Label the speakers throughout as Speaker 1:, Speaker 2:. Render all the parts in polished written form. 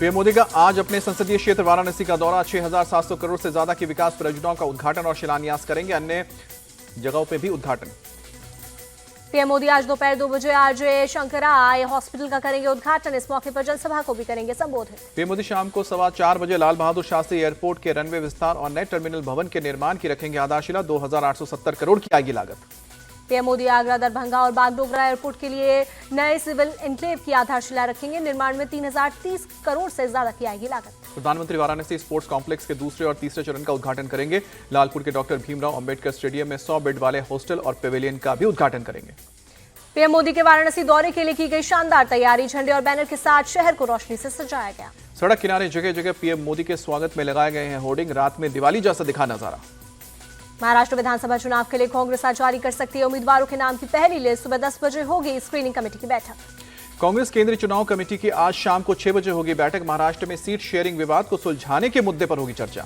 Speaker 1: PM Modi का आज अपने संसदीय क्षेत्र वाराणसी का दौरा। 6,700 करोड़ से ज्यादा की विकास परियोजनाओं का उद्घाटन और शिलान्यास करेंगे। अन्य जगहों पे भी उद्घाटन।
Speaker 2: पीएम मोदी आज दोपहर 2 बजे आरजे शंकरा आई हॉस्पिटल का करेंगे उद्घाटन। इस मौके पर जनसभा को भी करेंगे संबोधित।
Speaker 1: पीएम मोदी शाम को 4:15 बजे लाल बहादुर शास्त्री एयरपोर्ट के रनवे विस्तार और नए टर्मिनल भवन के निर्माण की रखेंगे आधारशिला। 2,870 करोड़ की आएगी लागत।
Speaker 2: पीएम मोदी आगरा, दरभंगा और बागडोगरा एयरपोर्ट के लिए नए सिविल एन्क्लेव की आधारशिला रखेंगे। निर्माण में 3,030 करोड़ से ज्यादा की आएगी लागत।
Speaker 1: प्रधानमंत्री वाराणसी स्पोर्ट्स कॉम्प्लेक्स के दूसरे और तीसरे चरण का उद्घाटन करेंगे। लालपुर के डॉक्टर भीमराव अंबेडकर स्टेडियम में 100 बेड वाले हॉस्टल और पेविलियन का भी उद्घाटन करेंगे।
Speaker 2: पीएम मोदी के वाराणसी दौरे के लिए की गई शानदार तैयारी। झंडे और बैनर के साथ शहर को रोशनी से सजाया गया।
Speaker 1: सड़क किनारे जगह जगह पीएम मोदी के स्वागत में लगाए गए हैं होर्डिंग। रात में दिवाली जैसा दिखा नजारा।
Speaker 2: महाराष्ट्र विधानसभा चुनाव के लिए कांग्रेस आज जारी कर सकती है उम्मीदवारों के नाम की पहली लिस्ट। सुबह 10 बजे होगी स्क्रीनिंग कमेटी की बैठक।
Speaker 1: कांग्रेस केंद्रीय चुनाव कमेटी की आज शाम को 6 बजे होगी बैठक। महाराष्ट्र में सीट शेयरिंग विवाद को सुलझाने के मुद्दे पर होगी चर्चा।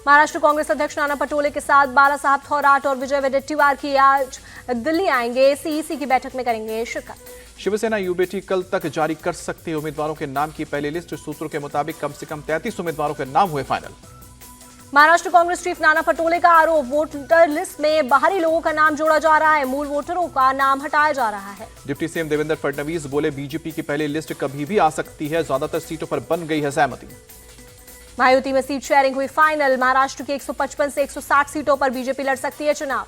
Speaker 2: महाराष्ट्र कांग्रेस अध्यक्ष नाना पटोले के साथ बाला साहब थोराट और विजय वडेट्टीवार की आज दिल्ली आएंगे। सीईसी की बैठक में करेंगे शिरकत।
Speaker 1: शिवसेना यूबीटी कल तक जारी कर सकती है उम्मीदवारों के नाम की पहली लिस्ट। सूत्रों के मुताबिक कम से कम 33 उम्मीदवारों के नाम हुए फाइनल।
Speaker 2: महाराष्ट्र कांग्रेस चीफ नाना पटोले का आरोप, वोटर लिस्ट में बाहरी लोगों का नाम जोड़ा जा रहा है। मूल वोटरों का नाम हटाया जा रहा है। डिप्टी सीएम देवेंद्र फडणवीस बोले, बीजेपी की पहली लिस्ट कभी भी आ सकती है। ज्यादातर सीटों पर बन गई है सहमति। महायुति में सीट शेयरिंग हुई फाइनल। महाराष्ट्र की 155 से 160 सीटों पर बीजेपी लड़ सकती है चुनाव।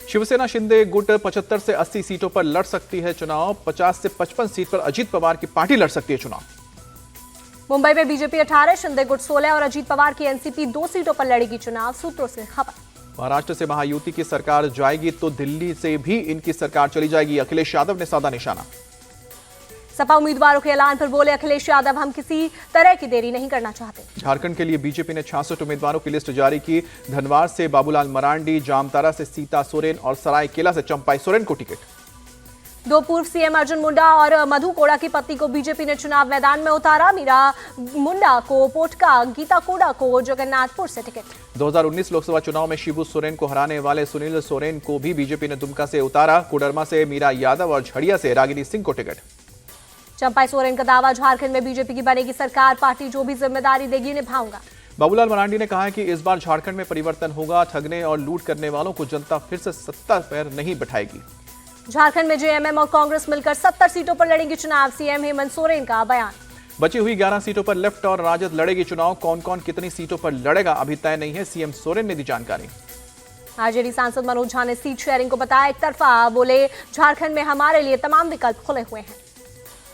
Speaker 1: शिवसेना शिंदे गुट 75 से 80 सीटों पर लड़ सकती है चुनाव। 50 से 55 सीट पर अजीत पवार की पार्टी लड़ सकती है चुनाव।
Speaker 2: मुंबई में बीजेपी 18, शिंदे गुट 16 और अजीत पवार की एनसीपी 2 सीटों पर लड़ेगी चुनाव। सूत्रों से खबर।
Speaker 1: महाराष्ट्र से महायुति की सरकार जाएगी तो दिल्ली से भी इनकी सरकार चली जाएगी। अखिलेश यादव ने साधा निशाना।
Speaker 2: सपा उम्मीदवारों के ऐलान पर बोले अखिलेश यादव, हम किसी तरह की देरी नहीं करना चाहते।
Speaker 1: झारखंड के लिए बीजेपी ने 66 उम्मीदवारों की लिस्ट जारी की। धनबाद से बाबूलाल मरांडी, जामतारा से सीता सोरेन और सरायकेला से चंपाई सोरेन को टिकट।
Speaker 2: 2 पूर्व सीएम अर्जुन मुंडा और मधु कोड़ा की पत्नी को बीजेपी ने चुनाव मैदान में उतारा। मीरा मुंडा को पोटका, गीता कोड़ा को जगन्नाथपुर से टिकट।
Speaker 1: 2019 लोकसभा चुनाव में शिबू सोरेन को हराने वाले सुनील सोरेन को भी बीजेपी ने दुमका से उतारा। कोडरमा से मीरा यादव और झड़िया से रागिनी सिंह को टिकट।
Speaker 2: चंपाई सोरेन का दावा, झारखंड में बीजेपी की बनेगी सरकार, पार्टी जो भी जिम्मेदारी देगी निभाऊंगा।
Speaker 1: बाबूलाल मरांडी ने कहा है कि इस बार झारखंड में परिवर्तन होगा। ठगने और लूट करने वालों को जनता फिर से सत्ता पर नहीं बैठाएगी।
Speaker 2: झारखंड में जेएमएम और कांग्रेस मिलकर 70 सीटों पर लड़ेंगी चुनाव। सीएम हेमंत सोरेन का बयान।
Speaker 1: बची हुई 11 सीटों पर लेफ्ट और राजद लड़ेगी चुनाव। कौन कौन कितनी सीटों पर लड़ेगा अभी तय नहीं है। सीएम सोरेन ने दी जानकारी।
Speaker 2: आरजेडी सांसद मनोज झा ने सीट शेयरिंग को बताया एक तरफा। बोले, झारखंड में हमारे लिए तमाम विकल्प खुले हुए हैं।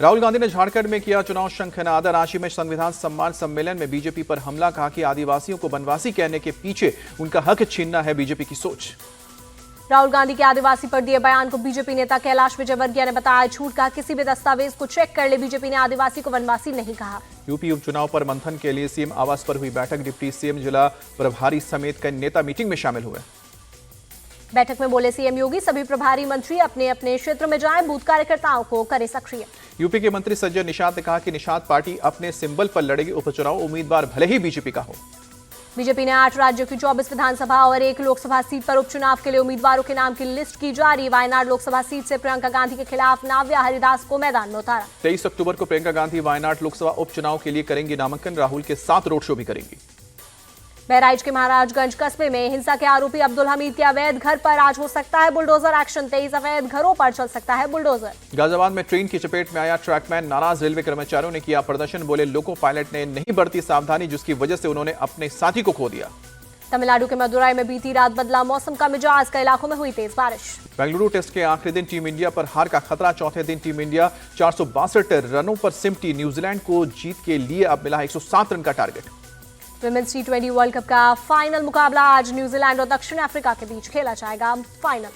Speaker 1: राहुल गांधी ने झारखंड में किया चुनाव शंखनाद। रांची में संविधान सम्मान सम्मेलन में बीजेपी पर हमला। कहा कि आदिवासियों को वनवासी कहने के पीछे उनका हक छीनना है बीजेपी की सोच।
Speaker 2: राहुल गांधी के आदिवासी पर दिए बयान को बीजेपी नेता कैलाश विजयवर्गीय ने बताया झूठ। कहा किसी भी दस्तावेज को चेक कर ले, बीजेपी ने आदिवासी को वनवासी नहीं कहा।
Speaker 1: यूपी उपचुनाव पर मंथन के लिए सीएम आवास पर हुई बैठक। डिप्टी सीएम, जिला प्रभारी समेत कई नेता मीटिंग में शामिल हुए।
Speaker 2: बैठक में बोले सीएम योगी, सभी प्रभारी मंत्री अपने अपने क्षेत्र में जाएं, बूथ कार्यकर्ताओं को करें सक्रिय।
Speaker 1: यूपी के मंत्री सज्जन निषाद ने कहा कि निषाद पार्टी अपने सिंबल पर लड़ेगी उपचुनाव। उम्मीदवार भले ही बीजेपी का हो।
Speaker 2: बीजेपी ने 8 राज्यों की 24 विधानसभा और 1 लोकसभा सीट पर उपचुनाव के लिए उम्मीदवारों के नाम की लिस्ट की जारी। वायनाड लोकसभा सीट से प्रियंका गांधी के खिलाफ नाव्या हरिदास को मैदान में उतारा।
Speaker 1: 23 अक्टूबर को प्रियंका गांधी वायनाड लोकसभा उपचुनाव के लिए करेंगी नामांकन। राहुल के साथ रोड शो भी करेंगी।
Speaker 2: बहराइच के महाराजगंज कस्बे में हिंसा के आरोपी अब्दुल हमीद के अवैध घर पर आज हो सकता है बुलडोजर एक्शन। 23 अवैध घरों पर चल सकता है बुलडोजर।
Speaker 1: गाजियाबाद में ट्रेन की चपेट में आया ट्रैकमैन। नाराज रेलवे कर्मचारियों ने किया प्रदर्शन। बोले, लोको पायलट ने नहीं बरती सावधानी, जिसकी वजह से उन्होंने अपने साथी को खो दिया।
Speaker 2: तमिलनाडु के मदुराई में बीती रात बदला मौसम का मिजाज। कई इलाकों में हुई तेज बारिश।
Speaker 1: बेंगलुरु टेस्ट के आखिरी दिन टीम इंडिया पर हार का खतरा। चौथे दिन टीम इंडिया 462 रनों पर सिमटी। न्यूजीलैंड को जीत के लिए अब मिला 107 रन का target.
Speaker 2: Women's T20 world cup का फाइनल मुकाबला आज न्यूजीलैंड और दक्षिण अफ्रीका के बीच खेला जाएगा। फाइनल